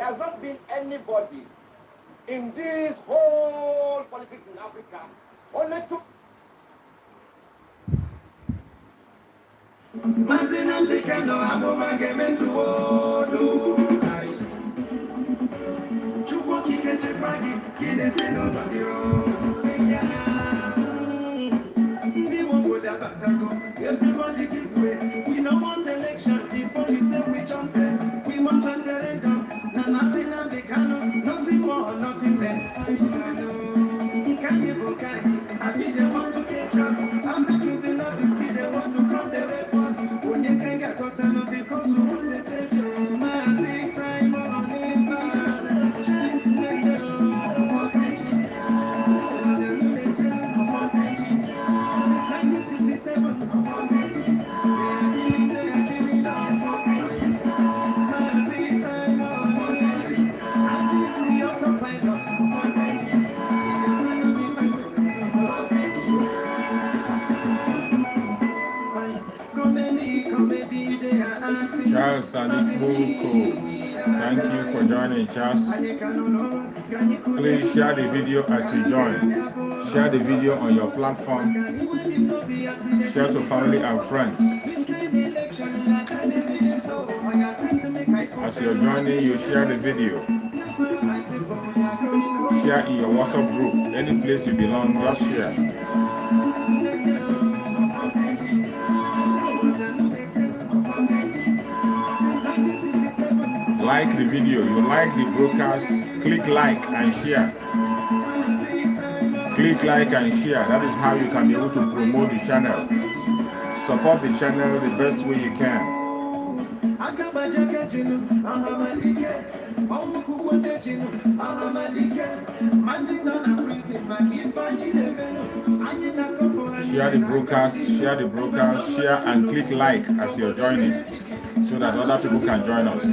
There has not been anybody in this whole politics in Africa only to everybody give way. We don't want election before you say we jump there. We want referendum. Now nothing Americano, nothing more, nothing less. Can you go I mean they want to catch us. I'm not the love still they want to come the rape us. When you can get caught up because we want the savior. Man, Simon, Charles Saniboko, thank you for joining, Charles. Please share the video as you join. Share the video on your platform. Share to family and friends. As you're joining, you share the video. Share in your WhatsApp group. Any place you belong, just share. Like the video, you like the broadcast, click like and share. Click like and share. That is how you can be able to promote the channel. Support the channel the best way you can. Share the broadcast, share and click like as you're joining so that other people can join us.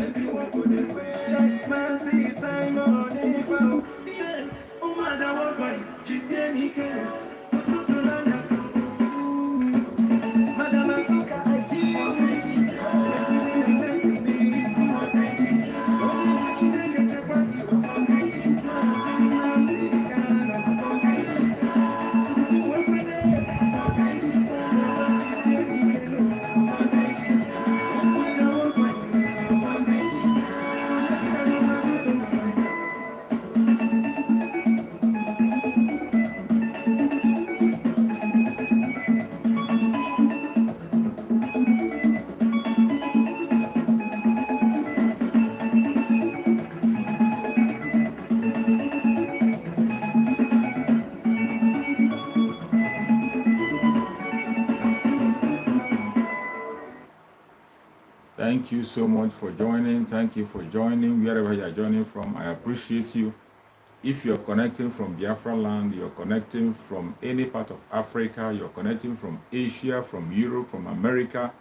Thank you so much for joining. Thank you for joining wherever you are joining from. I appreciate you. If you're connecting from Biafran land, you're connecting from any part of Africa, you're connecting from Asia, from Europe, from America,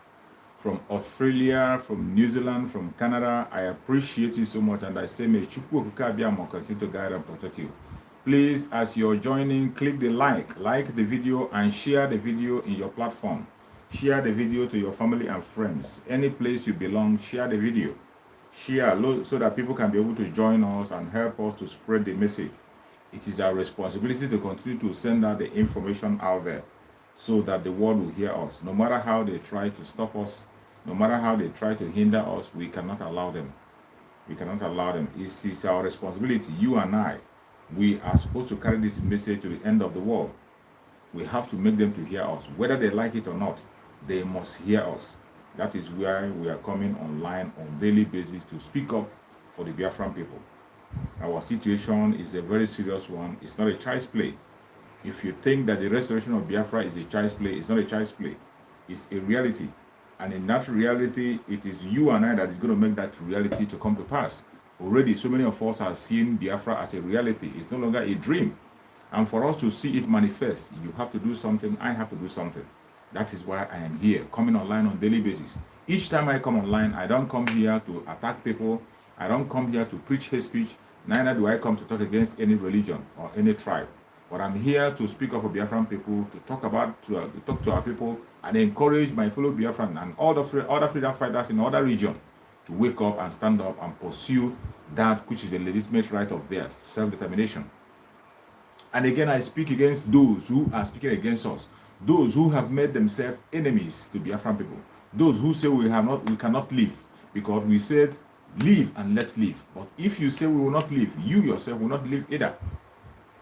from Australia, from New Zealand, from Canada, I appreciate you so much, and I say may Chukwu Okuka Abiyamo continue to guide and protect you. Please, as you're joining, click the like the video, and share the video in your platform. Share the video to your family and friends. Any place you belong, share the video. Share so that people can be able to join us and help us to spread the message. It is our responsibility to continue to send out the information out there so that the world will hear us. No matter how they try to stop us, no matter how they try to hinder us, we cannot allow them. We cannot allow them. It is our responsibility, you and I. We are supposed to carry this message to the end of the world. We have to make them to hear us. Whether they like it or not, they must hear us. That is why we are coming online on daily basis to speak up for the Biafran people. Our situation is a very serious one. It's not a child's play. If you think that the restoration of Biafra is a child's play, it's not a child's play. It's a reality. And in that reality, it is you and I that is going to make that reality to come to pass. Already, so many of us have seen Biafra as a reality. It's no longer a dream. And for us to see it manifest, you have to do something, I have to do something. That is why I am here, coming online on a daily basis. Each time I come online, I don't come here to attack people. I don't come here to preach hate speech. Neither do I come to talk against any religion or any tribe. But I'm here to speak up for Biafran people, to talk to our people, and encourage my fellow Biafran and all the other freedom fighters in other regions to wake up and stand up and pursue that which is a legitimate right of theirs, self-determination. And again, I speak against those who are speaking against us, those who have made themselves enemies to Biafran people, those who say we cannot live because we said live and let's live. But if you say we will not live, you yourself will not live either.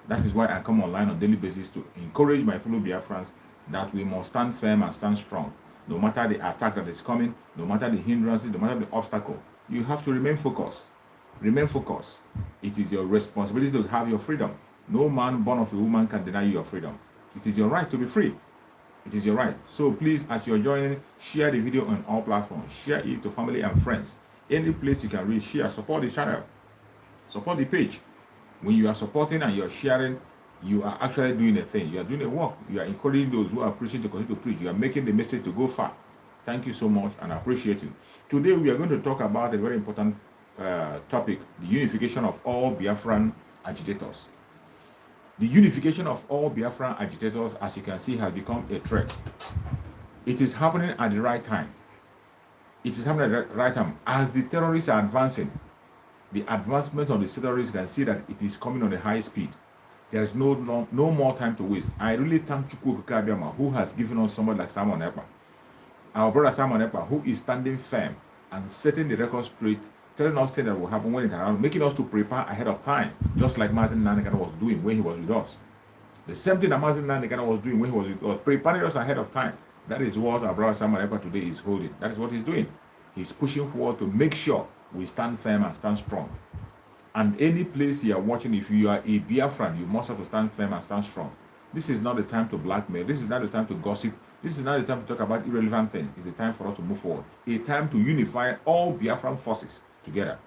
That is why I come online on a daily basis to encourage my fellow Biafrans that we must stand firm and stand strong. No matter the attack that is coming, no matter the hindrances, no matter the obstacle, you have to remain focused. Remain focused. It is your responsibility to have your freedom. No man born of a woman can deny you your freedom. It is your right to be free. It is your right. So please, as you're joining, share the video on all platforms. Share it to family and friends. Any place you can reach, share. Support the channel. Support the page. When you are supporting and you're sharing, you are actually doing a thing. You are doing a work. You are encouraging those who are preaching to continue to preach. You are making the message to go far. Thank you so much, and I appreciate you. Today, we are going to talk about a very important topic, the unification of all Biafran agitators. The unification of all Biafran agitators, as you can see, has become a threat. It is happening at the right time. It is happening at the right time. As the terrorists are advancing, the advancement of the terrorists can see that it is coming on a high speed. There is no more time to waste. I really thank Chukwu Kabiama, who has given us someone like Simon Ekpa. Our brother Simon Ekpa, who is standing firm and setting the record straight, telling us things that will happen when it happens, making us to prepare ahead of time, just like Mazin Nandekana was doing when he was with us. The same thing that Mazin Nandekana was doing when he was with us, preparing us ahead of time. That is what our brother Simon Ekpa today is holding. That is what he's doing. He's pushing forward to make sure we stand firm and stand strong. And any place you are watching, if you are a Biafran, you must have to stand firm and stand strong. This is not the time to blackmail. This is not the time to gossip. This is not the time to talk about irrelevant things. It's the time for us to move forward. A time to unify all Biafran forces together.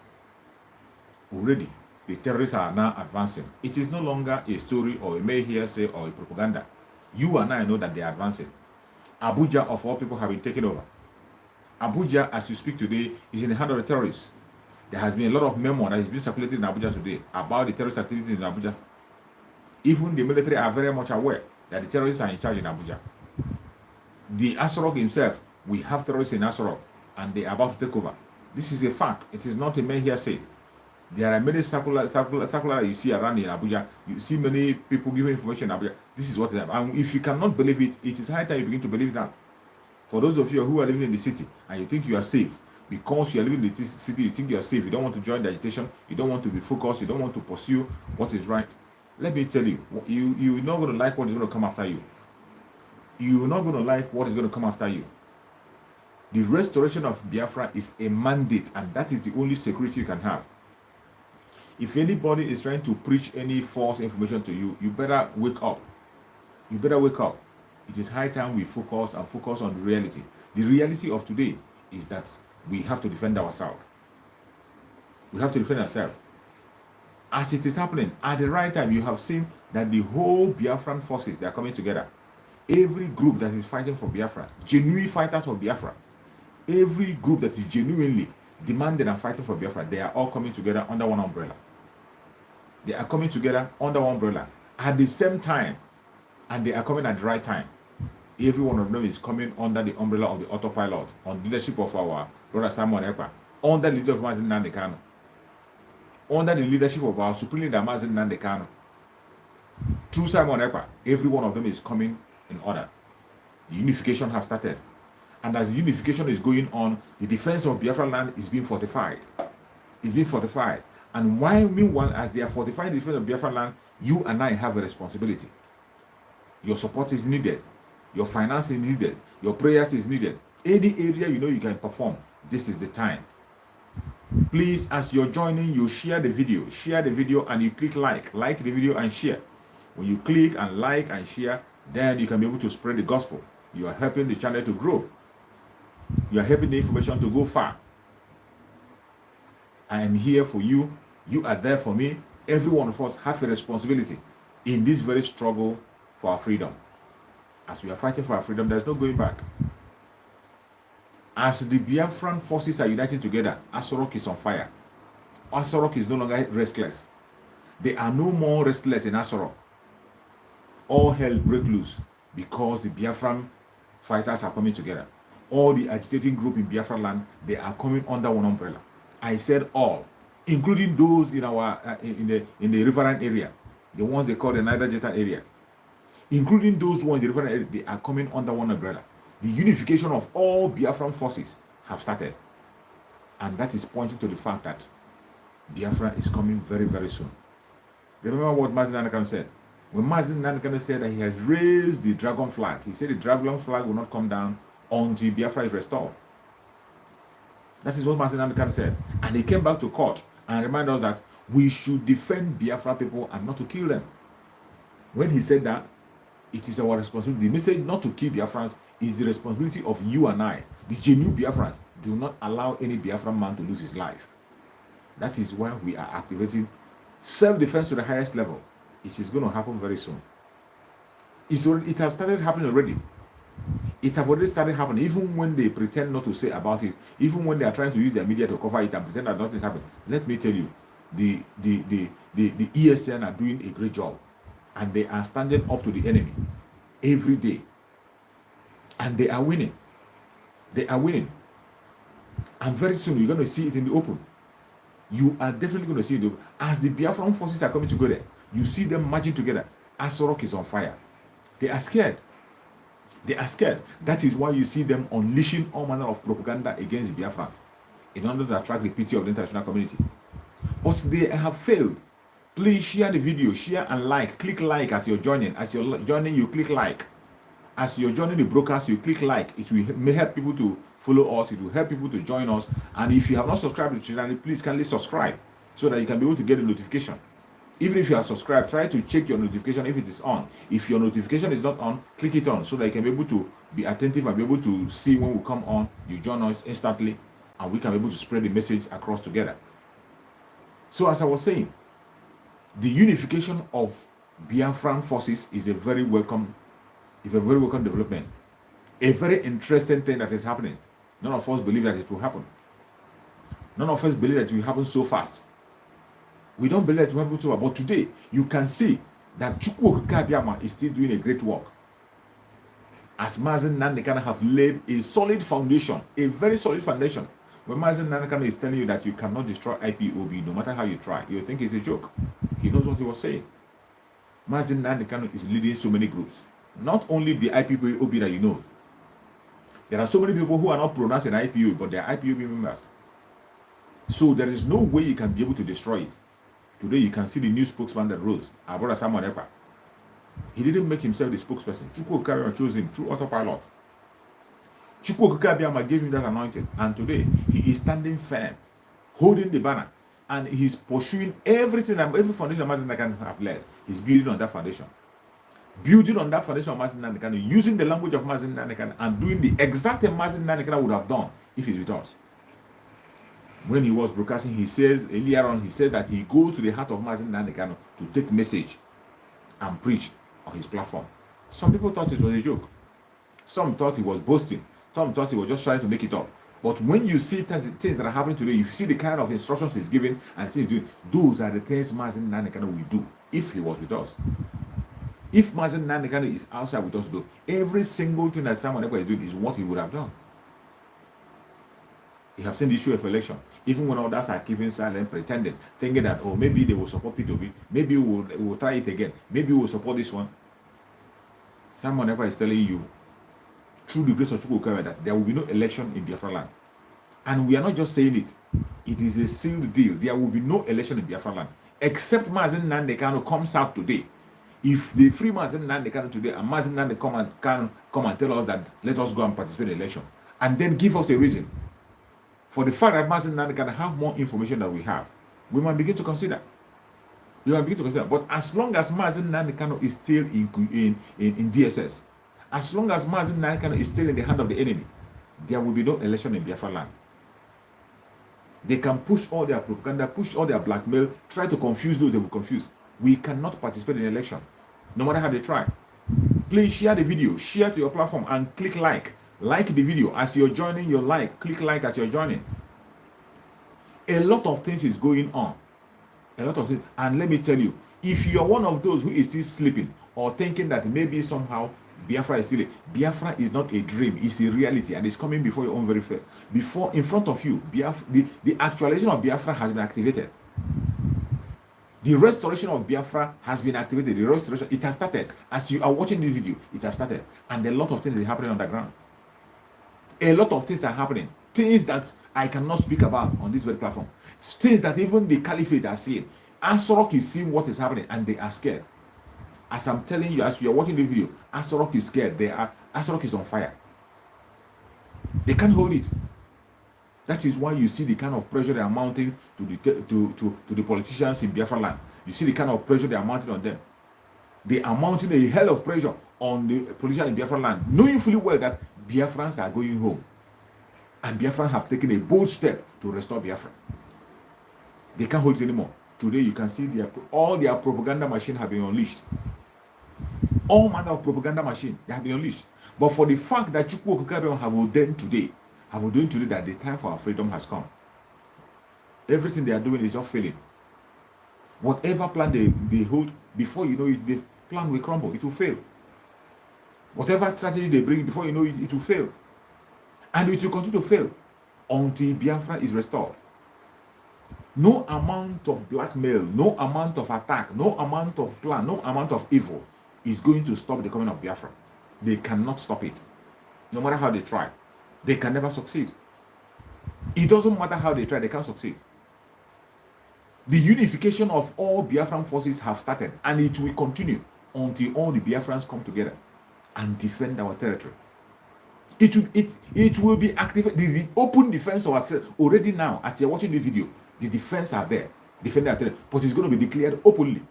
Already, the terrorists are now advancing. It is no longer a story or a mere hearsay or a propaganda. You and I know that they are advancing. Abuja, of all people, have been taken over. Abuja, as you speak today, is in the hand of the terrorists. There has been a lot of memo that has been circulated in Abuja today about the terrorist activities in Abuja. Even the military are very much aware that the terrorists are in charge in Abuja. The Asorock himself, we have terrorists in Asorock, and they are about to take over. This is a fact. It is not a mere hearsay. There are many circular you see around in Abuja. You see many people giving information in Abuja. This is what is happening. And if you cannot believe it, it is high time you begin to believe that. For those of you who are living in the city and you think you are safe, because you are living in the city, you think you are safe, you don't want to join the agitation, you don't want to be focused, you don't want to pursue what is right. Let me tell you, you're not going to like what is going to come after you. You're not going to like what is going to come after you. The restoration of Biafra is a mandate, and that is the only security you can have. If anybody is trying to preach any false information to you, you better wake up. You better wake up. It is high time we focus on the reality. The reality of today is that we have to defend ourselves. We have to defend ourselves. As it is happening, at the right time, you have seen that the whole Biafran forces, they are coming together. Every group that is fighting for Biafra, genuine fighters for Biafra, every group that is genuinely demanding and fighting for Biafra, they are all coming together under one umbrella. They are coming together under one umbrella at the same time, and they are coming at the right time. Every one of them is coming under the umbrella of the autopilot, on the leadership of our brother Simon Ekpa, under the leadership of Mazin Nandekano, under the leadership of our supreme leader Mazin Nandekano. Through Simon Ekpa, every one of them is coming in order. The unification has started. And as the unification is going on, the defense of Biafra land is being fortified. It's being fortified. And meanwhile, as they are fortifying the defense of Biafra land, you and I have a responsibility. Your support is needed. Your finance is needed. Your prayers is needed. Any area you know you can perform, this is the time. Please, as you're joining, you share the video and you click like the video and share. When you click and like and share, then you can be able to spread the gospel. You are helping the channel to grow. You are helping the information to go far. I am here for you. You are there for me. Every one of us have a responsibility in this very struggle for our freedom. As we are fighting for our freedom, there's no going back. As the Biafran forces are uniting together, Asorock is on fire. Asorock is no longer restless. They are no more restless in Asorock. All hell break loose because the Biafran fighters are coming together. all the agitating group in Biafra land, they are coming under one umbrella. I said all, including those in our in the riverine area, the ones they call the Niger Delta area, including those ones in the riverine area, they are coming under one umbrella. The unification of all Biafran forces have started, and that is pointing to the fact that Biafra is coming very, very soon. Remember what Mazi Nnamdi said? When Mazi Nnamdi said that he has raised the dragon flag, he said the dragon flag will not come down until Biafra is restored. That is what Mazi Nnamdi said. And he came back to court and reminded us that we should defend Biafra people and not to kill them. When he said that, it is our responsibility. The message not to kill Biafrans is the responsibility of you and I, the genuine Biafrans. Do not allow any Biafran man to lose his life. That is why we are activating self-defense to the highest level. It is going to happen very soon. It has started happening already. It has already started happening, even when they pretend not to say about it, even when they are trying to use their media to cover it and pretend that nothing is happening. Let me tell you, the ESN are doing a great job, and they are standing up to the enemy every day, and they are winning. They are winning, and very soon you're going to see it in the open. You are definitely going to see it as the Biafran forces are coming together. You see them marching together. Asorock is on fire. They are scared. They are scared. That is why you see them unleashing all manner of propaganda against the Biafrans in order to attract the pity of the international community. But they have failed. Please share the video, share and like. Click like as you're joining. As you're joining, you click like. As you're joining the broadcast, you click like. It may help people to follow us. It will help people to join us. And if you have not subscribed to the channel, please kindly subscribe so that you can be able to get the notification. Even if you are subscribed, try to check your notification if it is on. If your notification is not on, click it on so that you can be able to be attentive and be able to see when we come on. You join us instantly and we can be able to spread the message across together. So as I was saying, the unification of Biafran forces is a very welcome development. A very interesting thing that is happening. None of us believe that it will happen. None of us believe that it will happen so fast. We don't believe that it will happen so fast. But today, you can see that Chukwu Okike Abiama is still doing a great work. As Mazi Nnamdi have laid a solid foundation, a very solid foundation. When Mazi Nnamdi is telling you that you cannot destroy IPOB no matter how you try, you think it's a joke. He knows what he was saying. Mazi Nnamdi is leading so many groups. Not only the IPOB that you know. There are so many people who are not pronouncing IPOB, but they are IPOB members. So there is no way you can be able to destroy it. Today you can see the new spokesman that rose, our brother Samuel Ekpa. He didn't make himself the spokesperson. Chukwu Okike Abiama chose him through autopilot. Chukwu Okike Abiama gave him that anointing, and today he is standing firm, holding the banner, and he's pursuing everything, every foundation Mazi Nnamdi have led. He's building on that foundation. Building on that foundation of Mazi Nnamdi, using the language of Mazi Nnamdi, and doing the exact thing Mazi Nnamdi would have done if he's with us. When he was broadcasting, he says earlier on, he said that he goes to the heart of Mazi Nnamdi to take message and preach on his platform. Some people thought it was a joke. Some thought he was boasting. Some thought he was just trying to make it up. But when you see things that are happening today, you see the kind of instructions he's giving and things he's doing, those are the things Mazi Nnamdi will do if he was with us. If Mazi Nnamdi is outside with us, though, every single thing that Samuel Ekpa is doing is what he would have done. You have seen the issue of election. Even when others are keeping silent, pretending, thinking that, oh, maybe they will support P2B, maybe we'll try it again, maybe we'll support this one. Samuel Ekpa is telling you, through the grace of Chukwu Okike, that there will be no election in Biafra land. And we are not just saying it. It is a sealed deal. There will be no election in Biafra land. Except Mazi Nnamdi comes out today. If they free Mazi Nnamdi today and Mazi Nnamdi come and tell us that let us go and participate in the election, and then give us a reason for the fact that Mazi Nnamdi can have more information than we have, we might begin to consider. But as long as Mazi Nnamdi is still in DSS, as long as Mazi Nnamdi is still in the hand of the enemy, there will be no election in Biafra land. They can push all their propaganda, push all their blackmail, try to confuse those they will confuse. We cannot participate in the election, no matter how they try. Please share the video, share to your platform, and click like. Like the video as you're joining, your like. Click like as you're joining. A lot of things is going on. A lot of things. And let me tell you, if you're one of those who is still sleeping or thinking that maybe somehow Biafra is still Biafra is not a dream, it's a reality, and it's coming before your own very face. Before, in front of you, the actualization of Biafra has been activated. The restoration of Biafra has been activated. The restoration, it has started. As you are watching this video, it has started. And a lot of things are happening on the ground. A lot of things are happening. Things that I cannot speak about on this very platform. Things that even the caliphate are seeing. Asorock is seeing what is happening and they are scared. As I'm telling you, as you are watching the video, Asorock is scared. Asorock is on fire. They can't hold it. That is why you see the kind of pressure they are mounting to the politicians in Biafra land. You see the kind of pressure they are mounting on them. They are mounting a hell of pressure on the politicians in Biafra land, knowing fully well that Biafrans are going home. And Biafrans have taken a bold step to restore Biafra. They can't hold it anymore. Today you can see all their propaganda machine have been unleashed. All manner of propaganda machine, they have been unleashed. But for the fact that Chukwu Okukabem have ordained today that the time for our freedom has come. Everything they are doing is just failing. Whatever plan they hold, before you know it, the plan will crumble, it will fail. Whatever strategy they bring, before you know it, it will fail. And it will continue to fail until Biafra is restored. No amount of blackmail, no amount of attack, no amount of plan, no amount of evil is going to stop the coming of Biafra. They cannot stop it. No matter how they try, they can never succeed. It doesn't matter how they try, they can't succeed. The unification of all Biafran forces have started, and it will continue until all the Biafrans come together and defend our territory. It will be activated. The open defense of our territory already now, as you're watching the video, the defense are there, defending our territory, but it's going to be declared openly.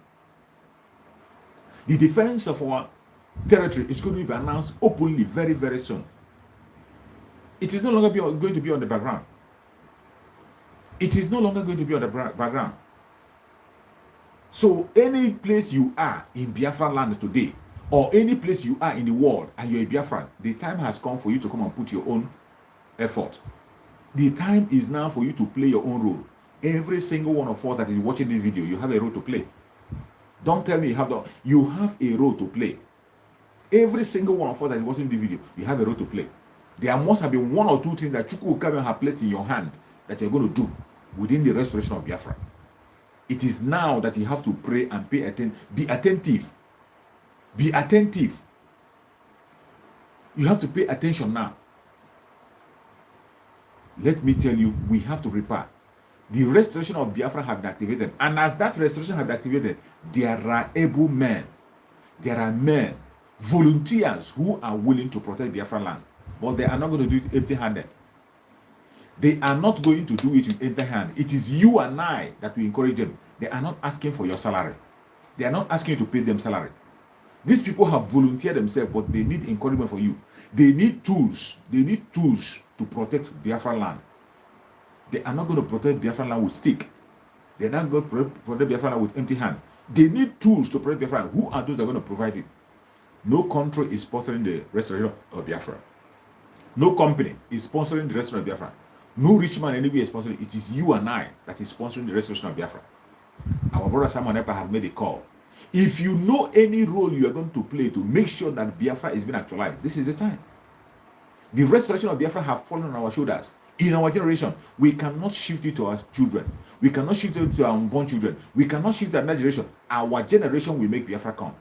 The defense of our territory is going to be announced openly very, very soon. It is no longer going to be on the background. It is no longer going to be on the background. So any place you are in Biafran land today, or any place you are in the world and you're a Biafran, the time has come for you to come and put your own effort. The time is now for you to play your own role. Every single one of us that is watching this video, you have a role to play. Don't tell me you have a role to play. Every single one of us that is watching the video, you have a role to play. There must have been one or two things that Chukwu Okukabem have placed in your hand that you're going to do within the restoration of Biafra. It is now that you have to pray and pay attention. Be attentive. Be attentive. You have to pay attention now. Let me tell you, we have to prepare. The restoration of Biafra have been activated. And as that restoration have been activated, there are able men. There are men, volunteers who are willing to protect Biafra land. But they are not going to do it empty-handed. They are not going to do it with empty hand. It is you and I that will encourage them. They are not asking for your salary. They are not asking you to pay them salary. These people have volunteered themselves, but they need encouragement for you. They need tools. They need tools to protect Biafra land. They are not going to protect Biafra land with stick. They are not going to protect Biafra land with empty hand. They need tools to protect Biafra land. Who are those that are going to provide it? No country is sponsoring the restoration of Biafra. No company is sponsoring the restoration of Biafra. No rich man anywhere is sponsoring. It is you and I that is sponsoring the restoration of Biafra. Our brother Simon Epa have made a call. If you know any role you are going to play to make sure that Biafra is being actualized, this is the time. The restoration of Biafra have fallen on our shoulders. In our generation, we cannot shift it to our children. We cannot shift it to our unborn children. We cannot shift it to another generation. Our generation will make Biafra come.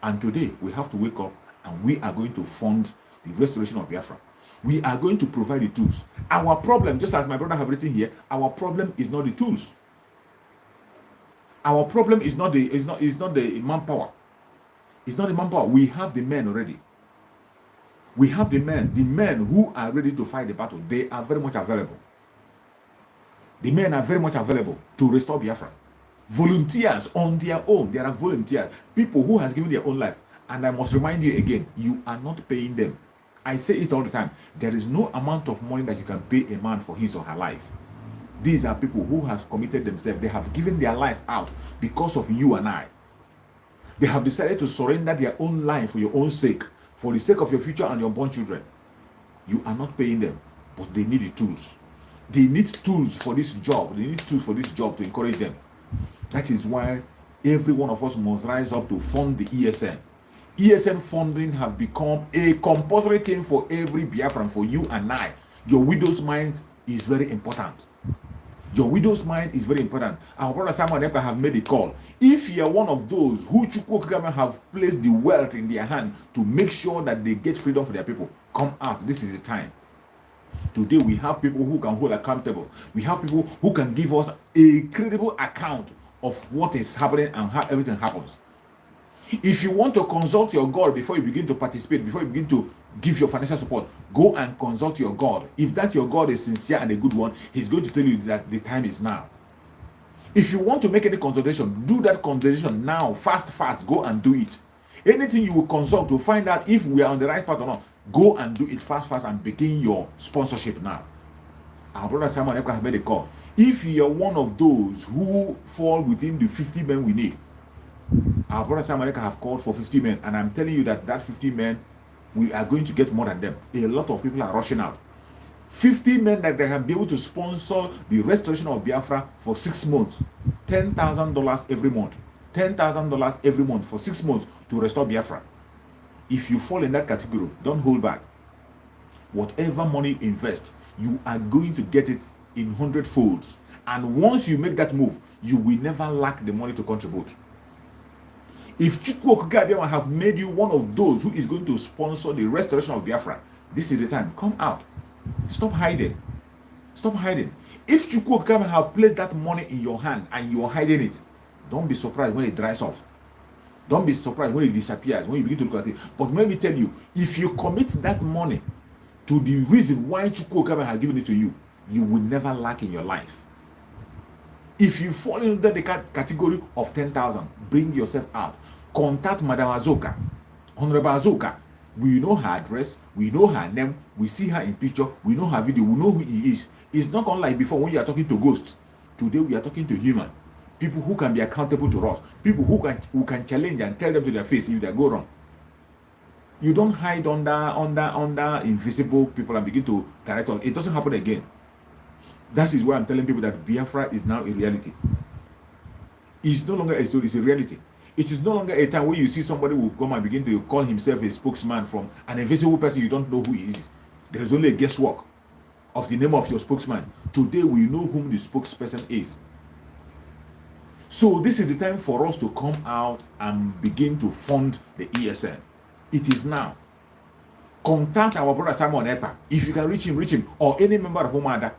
And today, we have to wake up and we are going to fund the restoration of Biafra. We are going to provide the tools. Our problem, just as my brother have written here, our problem is not the tools. Our problem is not the manpower. It's not the manpower. We have the men already. We have the men who are ready to fight the battle. They are very much available. The men are very much available to restore Biafra. Volunteers on their own. There are volunteers, people who has given their own life. And I must remind you again, you are not paying them. I say it all the time. There is no amount of money that you can pay a man for his or her life. These are people who have committed themselves. They have given their life out because of you and I. They have decided to surrender their own life for your own sake, for the sake of your future and your unborn children. You are not paying them, but they need the tools. They need tools for this job. They need tools for this job to encourage them. That is why every one of us must rise up to fund the ESN. ESN funding have become a compulsory thing for every Biafran, for you and I. Your widow's mind is very important. Your widow's mind is very important. Our brother Samuel Epa have made a call. If you are one of those who Chukwokagame have placed the wealth in their hand to make sure that they get freedom for their people, come out. This is the time. Today we have people who can hold accountable. We have people who can give us a credible account of what is happening and how everything happens. If you want to consult your God before you begin to participate, before you begin to give your financial support, go and consult your God. If that your God is sincere and a good one, he's going to tell you that the time is now. If you want to make any consultation, do that consultation now. Fast, go and do it. Anything you will consult to find out if we are on the right path or not, go and do it fast and begin your sponsorship now. Our brother Simon Eka has made a call. If you are one of those who fall within the 50 men we need, our brother Simon Eka have called for 50 men, and I'm telling you that 50 men, we are going to get more than them. A lot of people are rushing out. 50 men that they can be able to sponsor the restoration of Biafra for 6 months. $10,000 every month. $10,000 every month for 6 months to restore Biafra. If you fall in that category, don't hold back. Whatever money you invest, you are going to get it in 100-fold. And once you make that move, you will never lack the money to contribute. If Chukwokagame have made you one of those who is going to sponsor the restoration of Biafra, this is the time. Come out. Stop hiding. Stop hiding. If Chukwokagame have placed that money in your hand and you are hiding it, don't be surprised when it dries off. Don't be surprised when it disappears, when you begin to look at it. But let me tell you, if you commit that money to the reason why Chukwokagame has given it to you, you will never lack in your life. If you fall into the category of 10,000, bring yourself out. Contact Madam Azoka, Honorable Azoka. We know her address, we know her name, we see her in picture, we know her video, we know who he is. It's not unlike before when you are talking to ghosts. Today we are talking to human. People who can be accountable to us. People who can challenge and tell them to their face if they go wrong. You don't hide under invisible people and begin to direct us. It doesn't happen again. That is why I'm telling people that Biafra is now a reality. It's no longer a story, it's a reality. It is no longer a time where you see somebody will come and begin to call himself a spokesman from an invisible person you don't know who he is. There is only a guesswork of the name of your spokesman. Today we know whom the spokesperson is. So this is the time for us to come out and begin to fund the ESN. It is now. Contact our brother Simon Epa. If you can reach him, or any member of Humada.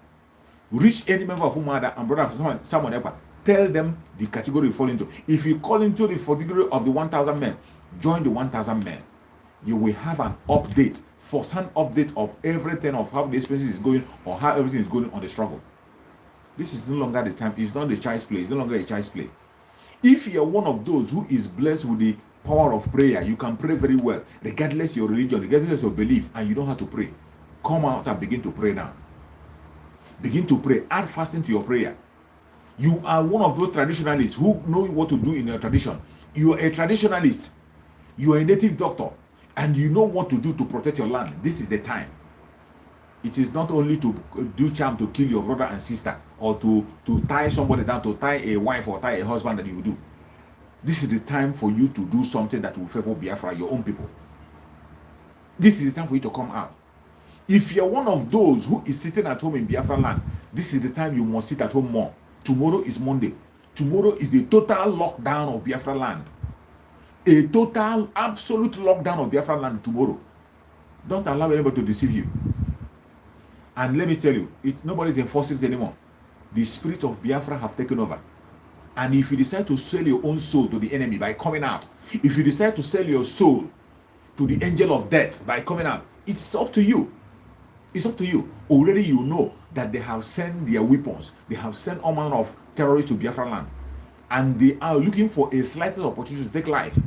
Reach any member of Humada and brother Simon Epa. Tell them the category you fall into. If you call into the category of the 1,000 men, join the 1,000 men. You will have an update, first-hand update of everything, of how the expenses is going or how everything is going on the struggle. This is no longer the time. It's not the child's play. It's no longer a child's play. If you are one of those who is blessed with the power of prayer, you can pray very well, regardless your religion, regardless your belief, and you know how to pray. Come out and begin to pray now. Begin to pray. Add fasting to your prayer. You are one of those traditionalists who know what to do in your tradition. You are a traditionalist. You are a native doctor, and you know what to do to protect your land. This is the time. It is not only to do charm to kill your brother and sister, or to tie somebody down, to tie a wife or tie a husband that you will do. This is the time for you to do something that will favor Biafra, your own people. This is the time for you to come out. If you're one of those who is sitting at home in Biafra land, this is the time you must sit at home more. Tomorrow is Monday. Tomorrow is the total lockdown of Biafra land. A total, absolute lockdown of Biafra land tomorrow. Don't allow anybody to deceive you. And let me tell you, nobody's enforcing this anymore. The spirit of Biafra have taken over. And if you decide to sell your own soul to the enemy by coming out, if you decide to sell your soul to the angel of death by coming out, it's up to you. It's up to you. Already you know that they have sent their weapons. They have sent all manner of terrorists to Biafra land. And they are looking for a slightest opportunity to take life.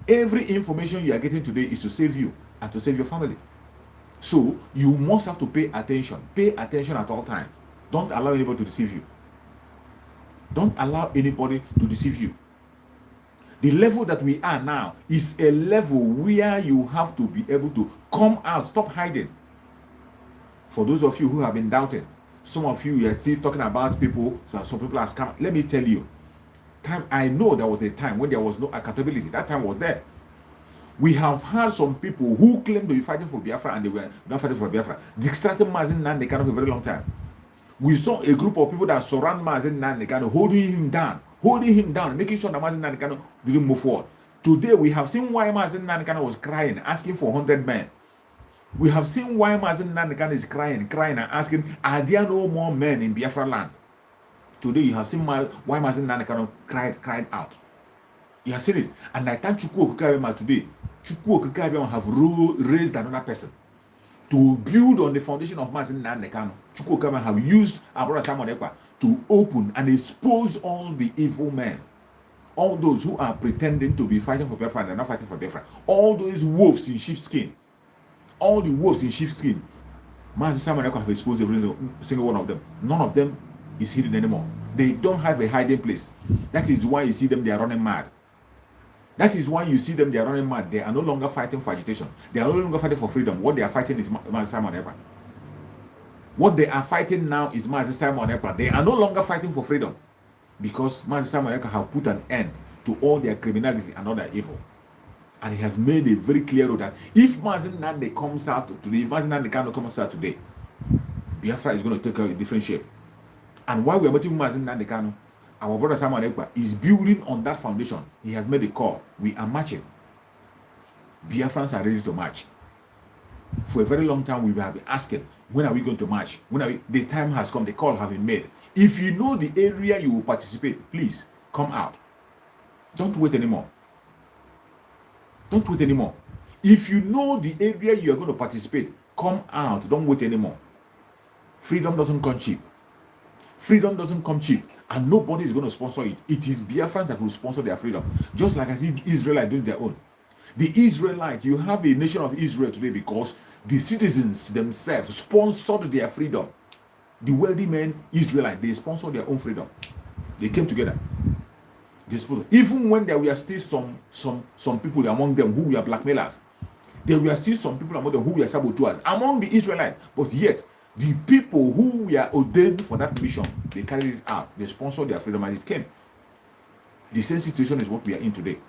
Every information you are getting today is to save you and to save your family. So you must have to pay attention. Pay attention at all times. Don't allow anybody to deceive you. Don't allow anybody to deceive you. The level that we are now is a level where you have to be able to come out. Stop hiding. For those of you who have been doubting, some of you are still talking about people. Some people are scamming. Let me tell you, I know there was a time when there was no accountability. That time was there. We have had some people who claim to be fighting for Biafra and they were not fighting for Biafra, distracting Mazin Nandekano for a very long time. We saw a group of people that surround Mazin Nandekano, holding him down, making sure that Mazin Nandekano didn't move forward. Today, we have seen why Mazin Nandekano was crying, asking for 100 men. We have seen why Mazin Nandekano is crying and asking, are there no more men in Biafra land? Today, you have seen why Mazin Nandekano cried out. You have seen it. And I thank Chukwu Okukabema today. Chukwu Okukabema have raised another person to build on the foundation of Mazin Nandekano. Chukwu Okukabema have used our brother Simon Ekpa to open and expose all the evil men. All those who are pretending to be fighting for Biafra and they're not fighting for Biafra. All those wolves in sheepskin. All the wolves in sheepskin. Mazin Simon Ekpa have exposed every single one of them. None of them is hidden anymore. They don't have a hiding place. That is why you see them, they are running mad. That is why you see them, they are running mad. They are no longer fighting for agitation. They are no longer fighting for freedom. What they are fighting is Mazin Simon Ekpa. What they are fighting now is Mazin Simon Ekpa. They are no longer fighting for freedom. Because Mazin Simon Ekpa have put an end to all their criminality and all their evil. And he has made it very clear that if Mazin Nande comes out today, if Mazin Nande comes out today, Biafra is going to take a different shape. And while we are waiting for Mazin Nande Kano, our brother Simon Ekpa is building on that foundation. He has made a call. We are marching. Biafrans are ready to march. For a very long time, we have been asking, when are we going to march? The time has come, the call has been made. If you know the area you will participate, please come out. Don't wait anymore. Don't wait anymore. If you know the area you are going to participate, come out. Don't wait anymore. Freedom doesn't come cheap. Freedom doesn't come cheap, and nobody is going to sponsor it. It is Biafran that will sponsor their freedom. Just like I see Israelites doing their own. The Israelite, you have a nation of Israel today because the citizens themselves sponsored their freedom. The wealthy men, Israelite, they sponsored their own freedom. They came together. Even when there were still some people among them who were blackmailers, there were still some people among them who were saboteurs among the Israelites, but yet the people who were ordained for that mission, they carried it out. They sponsored their freedom and it came. The same situation is what we are in today.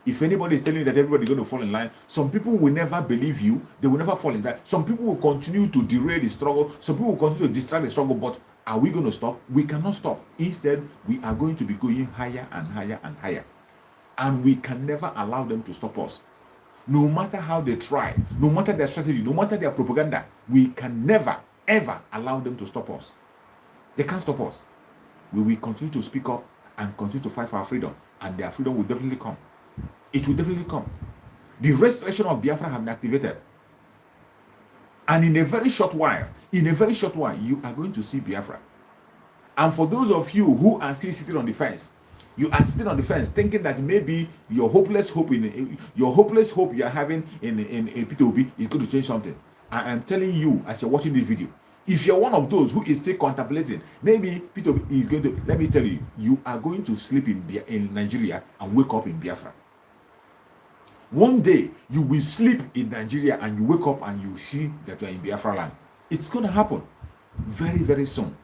If anybody is telling you that everybody is going to fall in line, some people will never believe you. They will never fall in line. Some people will continue to derail the struggle. Some people will continue to distract the struggle. But are we going to stop? We cannot stop. Instead, we are going to be going higher and higher and higher. And we can never allow them to stop us. No matter how they try, no matter their strategy, no matter their propaganda, we can never, ever allow them to stop us. They can't stop us. We will continue to speak up and continue to fight for our freedom. And their freedom will definitely come. It will definitely come. The restoration of Biafra have been activated. And in a very short while, you are going to see Biafra. And for those of you who are still sitting on the fence, you are sitting on the fence thinking that maybe your hopeless hope you are having in P2B is going to change something. I am telling you, as you're watching this video, if you're one of those who is still contemplating, maybe P2B is going to, let me tell you, you are going to sleep in Nigeria and wake up in Biafra. One day, you will sleep in Nigeria and you wake up and you see that you are in Biafra land. It's going to happen very, very soon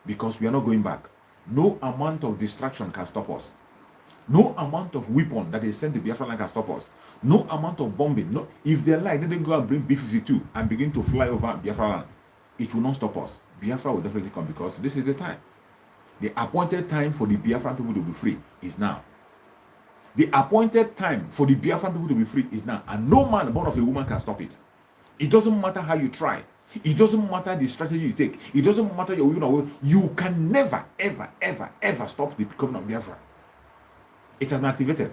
because we are not going back. No amount of distraction can stop us. No amount of weapon that they send to Biafra land can stop us. No amount of bombing. No, if they like, they go and bring B-52 and begin to fly over Biafra land. It will not stop us. Biafra will definitely come because this is the time. The appointed time for the Biafran people to be free is now. The appointed time for the Biafran people to be free is now. And no man born of a woman can stop it. It doesn't matter how you try. It doesn't matter the strategy you take. It doesn't matter your will. You can never, ever, ever, ever stop the becoming of Biafra. It has been activated.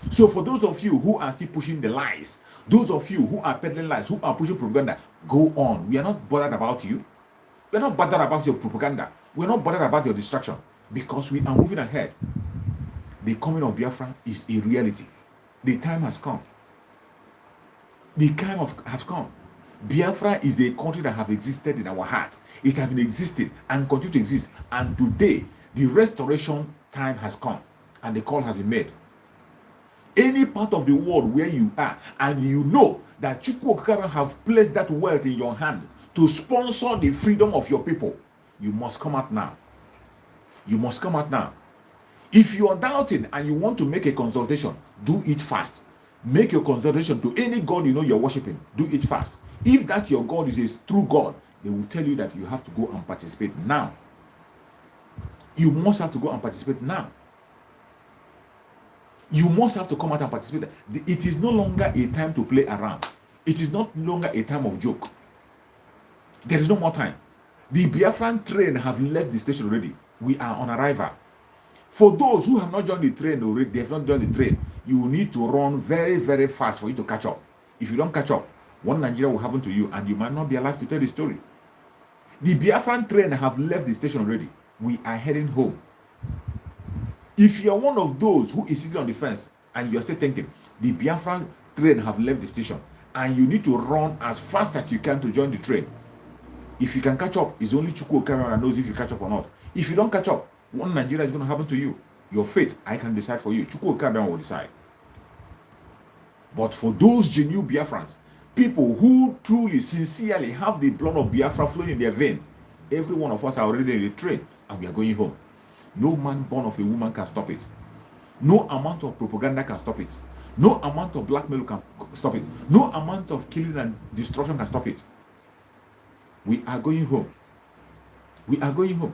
So for those of you who are still pushing the lies, those of you who are peddling lies, who are pushing propaganda, go on. We are not bothered about you. We are not bothered about your propaganda. We are not bothered about your distraction because we are moving ahead. The coming of Biafra is a reality. The time has come. The time has come. Biafra is a country that has existed in our heart. It has been existing and continue to exist. And today, the restoration time has come and the call has been made. Any part of the world where you are and you know that Chukwu Okara have placed that wealth in your hand to sponsor the freedom of your people, you must come out now. You must come out now. If you are doubting and you want to make a consultation, do it fast. Make your consideration to any God you know you're worshiping. Do it fast. If that your God is a true God, they will tell you that you have to go and participate now. You must have to go and participate now. You must have to come out and participate. It is no longer a time to play around. It is not longer a time of joke. There is no more time. The Biafran train have left the station already. We are on arrival. For those who have not joined the train already, they have not joined the train, you need to run very, very fast for you to catch up. If you don't catch up, one Nigeria will happen to you and you might not be alive to tell the story. The Biafran train have left the station already. We are heading home. If you are one of those who is sitting on the fence and you're still thinking, the Biafran train have left the station and you need to run as fast as you can to join the train. If you can catch up, it's only Chukwu Okara that knows if you catch up or not. If you don't catch up, one Nigeria is going to happen to you. Your fate, I can decide for you. Chukwu Okara will decide. But for those genuine Biafrans, people who truly, sincerely have the blood of Biafra flowing in their vein, every one of us are already in the train and we are going home. No man born of a woman can stop it. No amount of propaganda can stop it. No amount of blackmail can stop it. No amount of killing and destruction can stop it. We are going home. We are going home.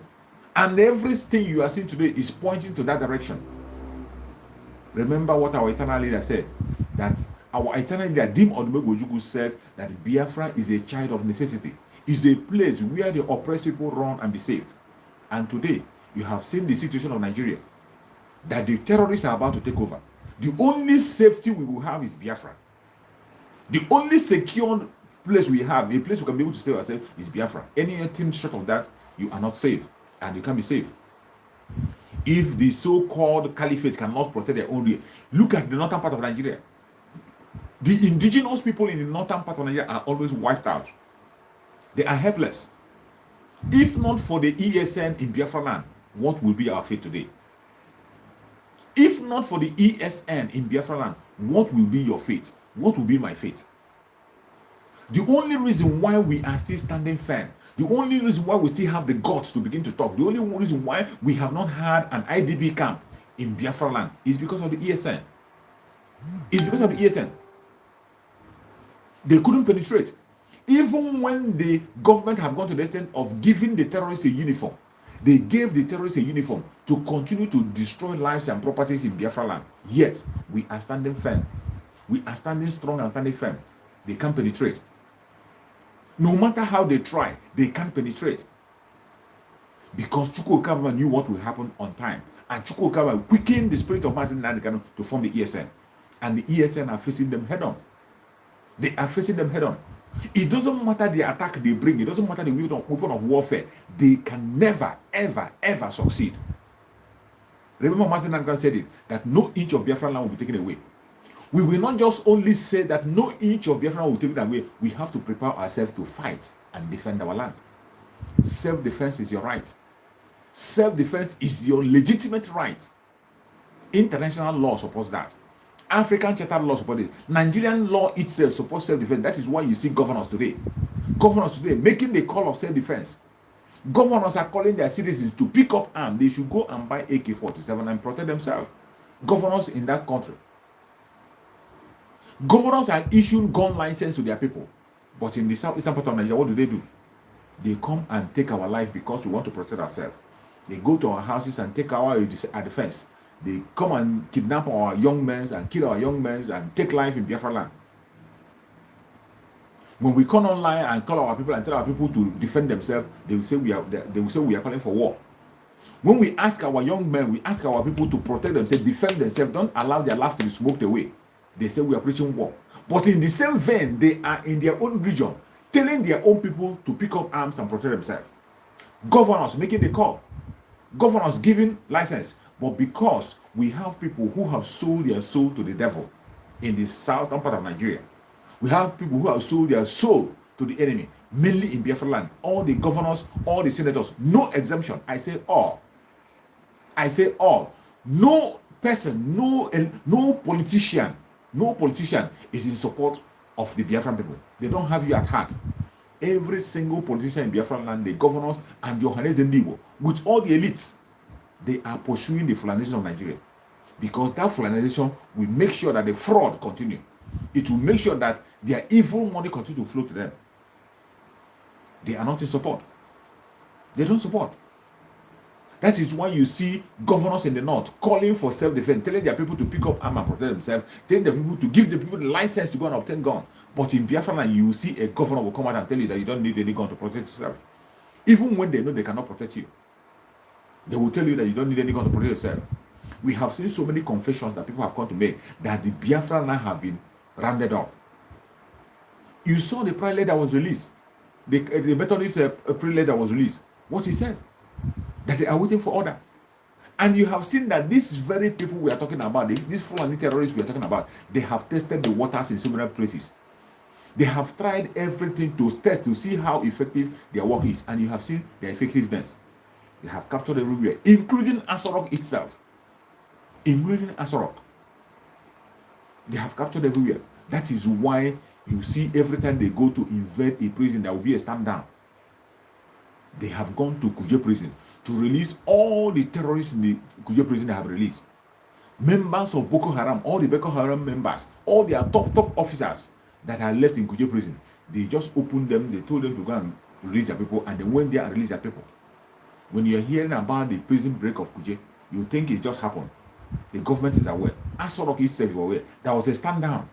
And everything you are seeing today is pointing to that direction. Remember what our eternal leader said. That our eternal leader, Dim Odumegwu said that Biafra is a child of necessity. Is a place where the oppressed people run and be saved. And today, you have seen the situation of Nigeria. That the terrorists are about to take over. The only safety we will have is Biafra. The only secured place we have, a place we can be able to save ourselves, is Biafra. Anything short of that, you are not safe. And you can't be safe. If the so-called caliphate cannot protect their own real, look at the northern part of Nigeria. The indigenous people in the northern part of Nigeria are always wiped out. They are helpless. If not for the ESN in Biafra land, what will be our fate today? If not for the ESN in Biafra land, what will be your fate? What will be my fate? The only reason why we are still standing firm, the only reason why we still have the guts to begin to talk, the only reason why we have not had an IDB camp in Biafra land is because of the ESN. It's because of the ESN. They couldn't penetrate. Even when the government have gone to the extent of giving the terrorists a uniform, they gave the terrorists a uniform to continue to destroy lives and properties in Biafra land. Yet, we are standing firm. We are standing strong and standing firm. They can't penetrate. No matter how they try, they can't penetrate. Because Chukwu Okaba knew what will happen on time. And Chukwu Okaba quickened the spirit of Mazi Nnamdi Kanu to form the ESN. And the ESN are facing them head on. They are facing them head on. It doesn't matter the attack they bring. It doesn't matter the weapon of warfare. They can never, ever, ever succeed. Remember Mazi Nnamdi Kanu said it, that no inch of Biafran land will be taken away. We will not just only say that no inch of Biafra will take it away. We have to prepare ourselves to fight and defend our land. Self-defense is your right. Self-defense is your legitimate right. International law supports that. African charter law supports it. Nigerian law itself supports self-defense. That is why you see governors today. Governors today making the call of self-defense. Governors are calling their citizens to pick up arms. They should go and buy AK-47 and protect themselves. Governors in that country. Governors are issuing gun license to their people. But in the southeastern part of Nigeria, what do? They come and take our life because we want to protect ourselves. They go to our houses and take our defense. They come and kidnap our young men and kill our young men and take life in Biafra land. When we come online and call our people and tell our people to defend themselves, they will say we are calling for war. When we ask our young men, we ask our people to protect themselves, defend themselves, don't allow their life to be smoked away. They say we are preaching war. But in the same vein, they are in their own region, telling their own people to pick up arms and protect themselves. Governors making the call. Governors giving license. But because we have people who have sold their soul to the devil in the southern part of Nigeria, we have people who have sold their soul to the enemy, mainly in Biafra land. All the governors, all the senators, no exemption. I say all. I say all. No person, no politician is in support of the Biafran people. They don't have you at heart. Every single politician in Biafran land, the governors and the Ohaneze Ndigbo, with all the elites, they are pursuing the Fulanization of Nigeria. Because that Fulanization will make sure that the fraud continue. It will make sure that their evil money continue to flow to them. They are not in support. They don't support. That is why you see governors in the north calling for self-defense, telling their people to pick up arms and protect themselves, telling the people to give the people the license to go and obtain gun. But in Biafran, you see a governor will come out and tell you that you don't need any gun to protect yourself. Even when they know they cannot protect you, they will tell you that you don't need any gun to protect yourself. We have seen so many confessions that people have come to make that the Biafran now have been rounded up. You saw the prelate that was released, the Methodist prelate that was released. What he said? That they are waiting for order. And you have seen that these very people we are talking about, these Fulani terrorists we are talking about, they have tested the waters in several places. They have tried everything to test to see how effective their work is, and you have seen their effectiveness. They have captured everywhere, including Asorock itself. Including Asorock. They have captured everywhere. That is why you see every time they go to invade a prison, there will be a stand down. They have gone to Kuje prison to release all the terrorists in the Kuje prison they have released. Members of Boko Haram, all the Boko Haram members, all their top officers that are left in Kuje prison, they just opened them, they told them to go and release their people, and they went there and released their people. When you're hearing about the prison break of Kuje, you think it just happened. The government is aware. Asorock itself is aware. There was a stand down.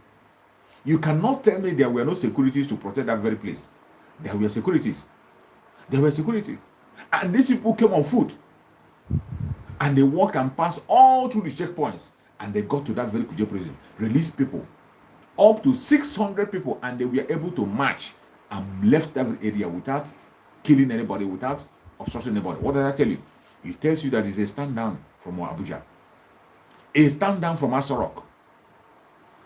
You cannot tell me there were no securities to protect that very place. There were securities. There were securities. And these people came on foot. And they walked and passed all through the checkpoints. And they got to that very Kuje prison. Released people. Up to 600 people. And they were able to march and left every area without killing anybody, without obstructing anybody. What did I tell you? It tells you that it's a stand down from Abuja. A stand down from Asorock.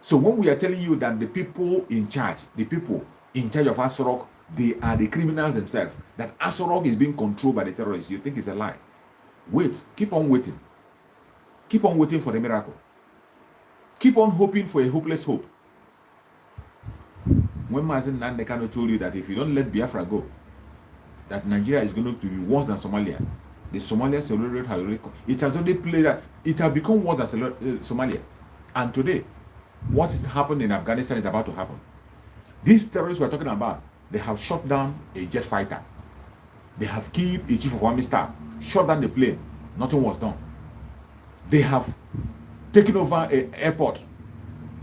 So when we are telling you that the people in charge of Asorock, they are the criminals themselves, that Asorock is being controlled by the terrorists, you think it's a lie. Wait, keep on waiting. Keep on waiting for the miracle. Keep on hoping for a hopeless hope. When Mazen Nandekano told you that if you don't let Biafra go, that Nigeria is going to be worse than Somalia, the Somalia celebrate it has already played that it has become worse than Somalia. And today, what is happening in Afghanistan is about to happen. These terrorists we're talking about, they have shot down a jet fighter. They have killed a chief of army staff, shot down the plane. Nothing was done. They have taken over an airport,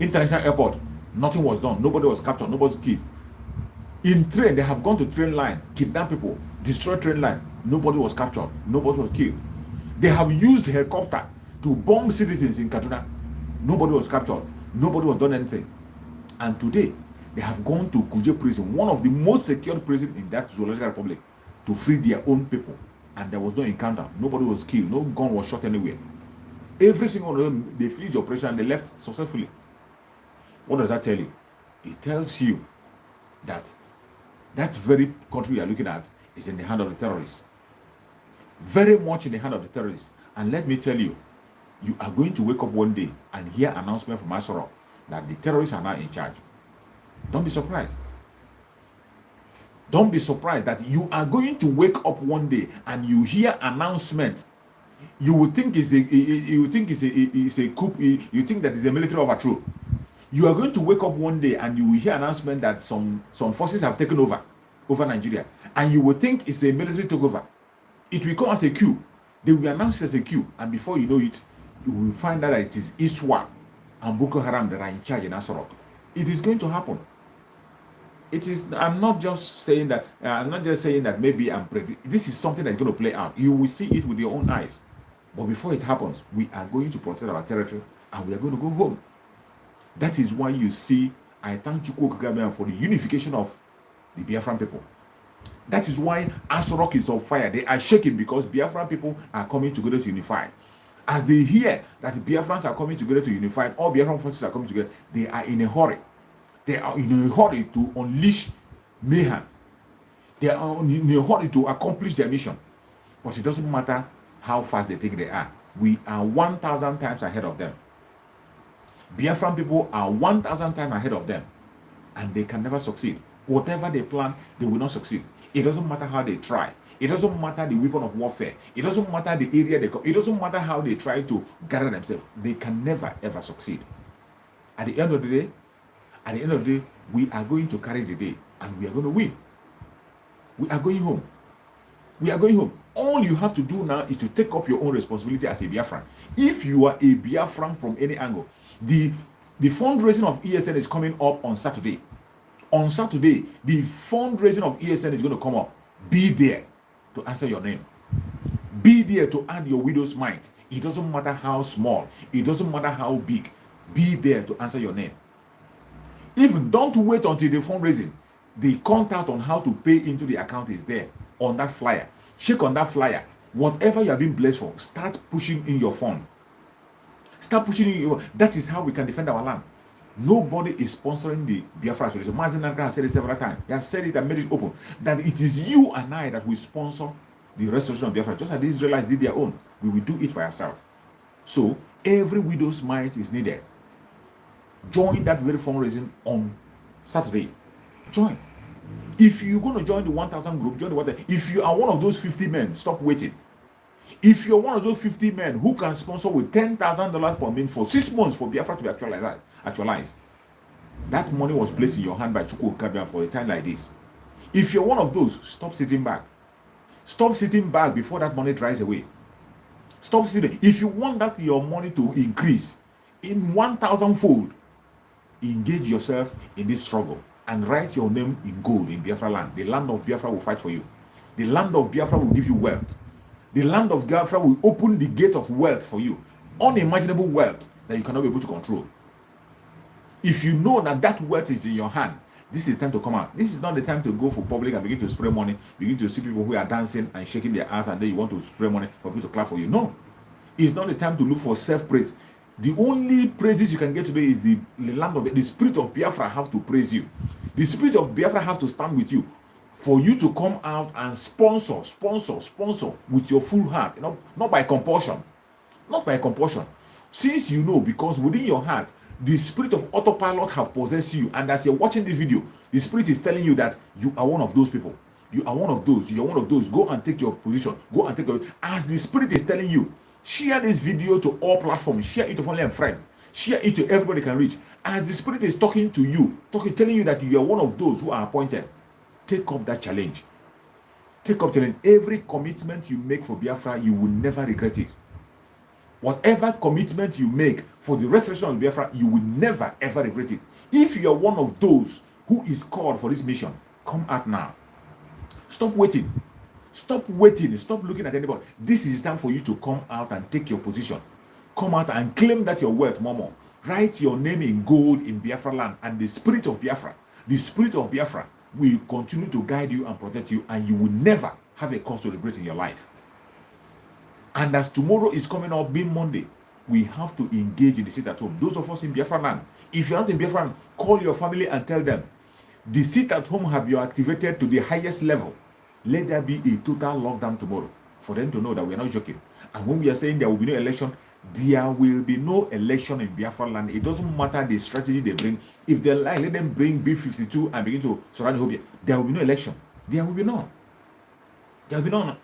international airport. Nothing was done. Nobody was captured. Nobody was killed. In train, they have gone to train line, kidnapped people, destroyed train line. Nobody was captured. Nobody was killed. They have used helicopter to bomb citizens in Kaduna. Nobody was captured. Nobody was done anything. And today, they have gone to Kuje prison, one of the most secured prisons in that Zoological Republic, to free their own people. And there was no encounter. Nobody was killed. No gun was shot anywhere. Every single one of them, they finished the operation and they left successfully. What does that tell you? It tells you that that very country you are looking at is in the hand of the terrorists. Very much in the hand of the terrorists. And let me tell you, you are going to wake up one day and hear an announcement from Asorock that the terrorists are now in charge. Don't be surprised. Don't be surprised that you are going to wake up one day and you hear announcement. You will think it's a coup. You think that it's a military overthrow. You are going to wake up one day and you will hear announcement that some forces have taken over Nigeria, and you will think it's a military takeover. It will come as a coup. They will announce it as a coup, and before you know it, you will find out that it is ISWA and Boko Haram that are in charge in Asorock. It is going to happen. It is. I'm not just saying that. Maybe I'm predicting. This is something that's going to play out. You will see it with your own eyes. But before it happens, we are going to protect our territory and we are going to go home. That is why you see, I thank Chukwu Kagame for the unification of the Biafran people. That is why Asorock is on fire. They are shaking because Biafran people are coming together to unify. As they hear that the Biafrans are coming together to unify, all Biafran forces are coming together, they are in a hurry. They are in a hurry to unleash mayhem. They are in a hurry to accomplish their mission. But it doesn't matter how fast they think they are. We are 1,000 times ahead of them. Biafran people are 1,000 times ahead of them. And they can never succeed. Whatever they plan, they will not succeed. It doesn't matter how they try. It doesn't matter the weapon of warfare. It doesn't matter the area they come. It doesn't matter how they try to gather themselves. They can never ever succeed. At the end of the day, we are going to carry the day and we are going to win. We are going home. We are going home. All you have to do now is to take up your own responsibility as a Biafran. If you are a Biafran from any angle, the fundraising of ESN is coming up on Saturday. On Saturday, the fundraising of ESN is going to come up. Be there to answer your name. Be there to add your widow's mite. It doesn't matter how small. It doesn't matter how big. Be there to answer your name. Even don't wait until the fundraising. The contact on how to pay into the account is there on that flyer. Check on that flyer. Whatever you have been blessed for, start pushing in your fund. Start pushing in your. That is how we can defend our land. Nobody is sponsoring the Biafra Association. Mazen Nankra has said it several times. They have said it and made it open. That it is you and I that will sponsor the restoration of Biafra. Just as the Israelites did their own. We will do it for ourselves. So, every widow's mite is needed. Join that very fundraising on Saturday. Join. If you're going to join the 1,000 group, join the 1,000. If you are one of those 50 men, stop waiting. If you're one of those 50 men who can sponsor with $10,000 per month for 6 months for Biafra to be actualized, that money was placed in your hand by Chukwu Kabian for a time like this. If you're one of those, stop sitting back. Stop sitting back before that money dries away. Stop sitting. If you want that your money to increase in 1,000-fold, engage yourself in this struggle and write your name in gold in Biafra land. The land of Biafra will fight for you. The land of Biafra will give you wealth. The land of Biafra will open the gate of wealth for you. Unimaginable wealth that you cannot be able to control. If you know that that wealth is in your hand, this is the time to come out. This is not the time to go for public and begin to spray money, begin to see people who are dancing and shaking their ass and then you want to spray money for people to clap for you. No. It's not the time to look for self-praise. The only praises you can get today is the land of the spirit of Biafra have to praise you. The spirit of Biafra have to stand with you for you to come out and sponsor with your full heart. Not by compulsion. Not by compulsion. Since you know, because within your heart, the spirit of autopilot have possessed you, and as you're watching the video, the spirit is telling you that you are one of those people. You are one of those. You are one of those. Go and take your position. Go and take your. As the spirit is telling you, share this video to all platforms. Share it to family and friends. Share it to everybody can reach. As the spirit is talking to you, telling you that you are one of those who are appointed, take up that challenge. Take up challenge. Every commitment you make for Biafra, you will never regret it. Whatever commitment you make for the restoration of Biafra, you will never ever regret it. If you are one of those who is called for this mission, come out now. Stop waiting. Stop waiting. Stop looking at anybody. This is time for you to come out and take your position. Come out and claim that your wealth, Momo. Write your name in gold in Biafra land, and the spirit of Biafra will continue to guide you and protect you, and you will never have a cause to regret in your life. And as tomorrow is coming up, being Monday, we have to engage in the sit at home. Those of us in Biafra land, if you're not in Biafra land, call your family and tell them, the sit at home have you activated to the highest level. Let there be a total lockdown tomorrow for them to know that we are not joking. And when we are saying there will be no election, there will be no election in Biafra land. It doesn't matter the strategy they bring. If they like, let them bring B-52 and begin to surround the whole Biafra. There will be no election. There will be none. There will be none.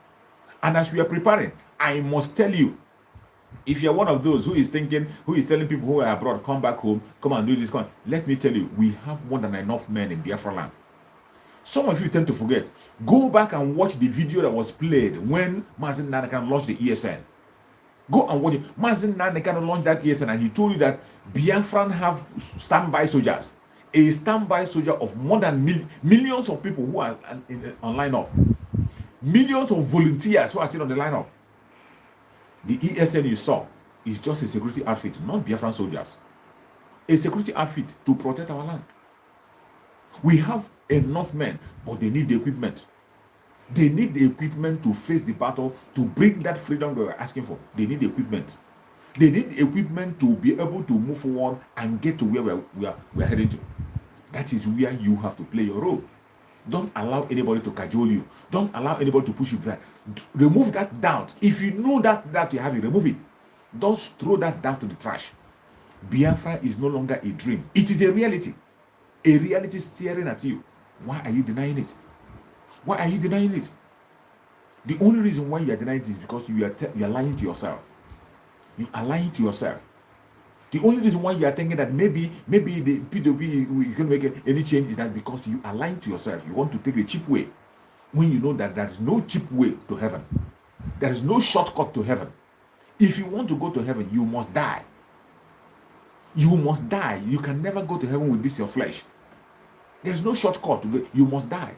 And as we are preparing, I must tell you, if you're one of those who is telling people who are abroad, come back home, come and do this, let me tell you, we have more than enough men in Biafra land. Some of you tend to forget. Go back and watch the video that was played when Mazen Nanakan launched the ESN. Go and watch it. Mazen Nanakan launched that ESN and he told you that Biafran have standby soldiers. A standby soldier of more than millions of people who are on line-up. Millions of volunteers who are sitting on the line-up. The ESN you saw is just a security outfit, not Biafran soldiers. A security outfit to protect our land. We have enough men, but they need the equipment. They need the equipment to face the battle, to bring that freedom we were asking for. They need the equipment. They need the equipment to be able to move forward and get to where we are heading to. That is where you have to play your role. Don't allow anybody to cajole you. Don't allow anybody to push you back. Remove that doubt. If you know that you have it, remove it. Don't throw that doubt to the trash. Biafra is no longer a dream. It is a reality. A reality staring at you. Why are you denying it? Why are you denying it? The only reason why you are denying it is because you are lying to yourself. You are lying to yourself. The only reason why you are thinking that maybe the P2P is going to make any change is that because you are lying to yourself. You want to take the cheap way when you know that there is no cheap way to heaven. There is no shortcut to heaven. If you want to go to heaven, you must die. You must die. You can never go to heaven with this your flesh. There's no shortcut to go. You must die.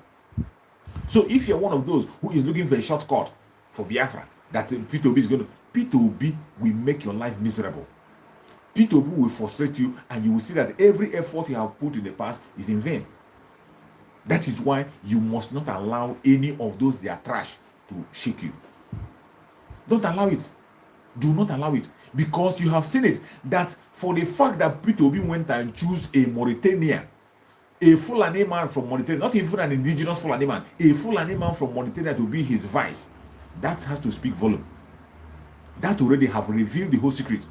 So if you're one of those who is looking for a shortcut for Biafra, that P2B is going to, P2B will make your life miserable. P2B will frustrate you, and you will see that every effort you have put in the past is in vain. That is why you must not allow any of those their trash to shake you. Don't allow it. Do not allow it. Because you have seen it, that for the fact that P2B went and chose a Mauritania, a Fulani man from Mauritania, not even an indigenous Fulani man, a Fulani man from Mauritania to be his vice, that has to speak volume. That already have revealed the whole secret.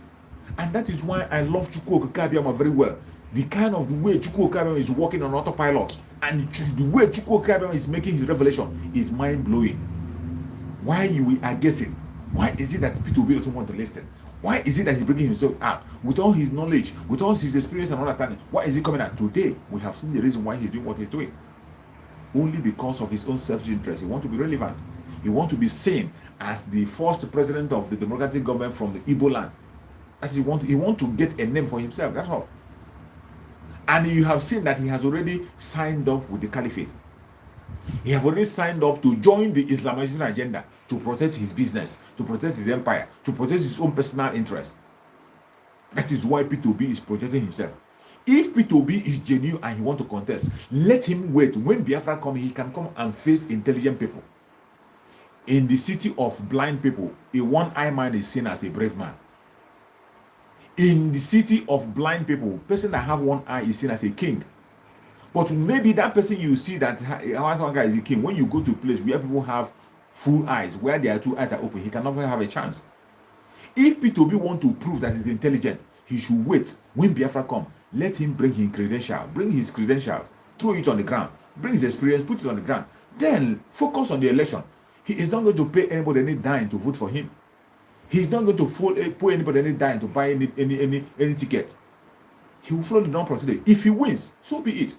And that is why I love Chukwu Okabiyama very well. The kind of the way Chukwu Okabiyama is working on autopilot, and the way Chukwu Okabiyama is making his revelation is mind-blowing. Why you are guessing? Why is it that P2B doesn't want to listen? Why is it that he's bringing himself out with all his knowledge, with all his experience and understanding? Why is he coming out? Today, we have seen the reason why he's doing what he's doing. Only because of his own selfish interest. He wants to be relevant. He wants to be seen as the first president of the democratic government from the Igbo land. As he wants to get a name for himself. That's all. And you have seen that he has already signed up with the caliphate. He have already signed up to join the Islamization agenda to protect his business, to protect his empire, to protect his own personal interest. That is why P2B is protecting himself. If P2B is genuine and he wants to contest, let him wait. When Biafra comes, he can come and face intelligent people. In the city of blind people, a one-eyed man is seen as a brave man. In the city of blind people, person that have one eye is seen as a king. But maybe that person you see that one guy is a king, when you go to a place where people have full eyes, where their two eyes are open, he cannot have a chance. If P2B want to prove that he's intelligent, he should wait. When Biafra come, let him bring his credentials, throw it on the ground, bring his experience, put it on the ground. Then focus on the election. He is not going to pay anybody any dime to vote for him. He's not going to pay anybody any dime to buy any ticket. He will follow the normal procedure. If he wins, so be it.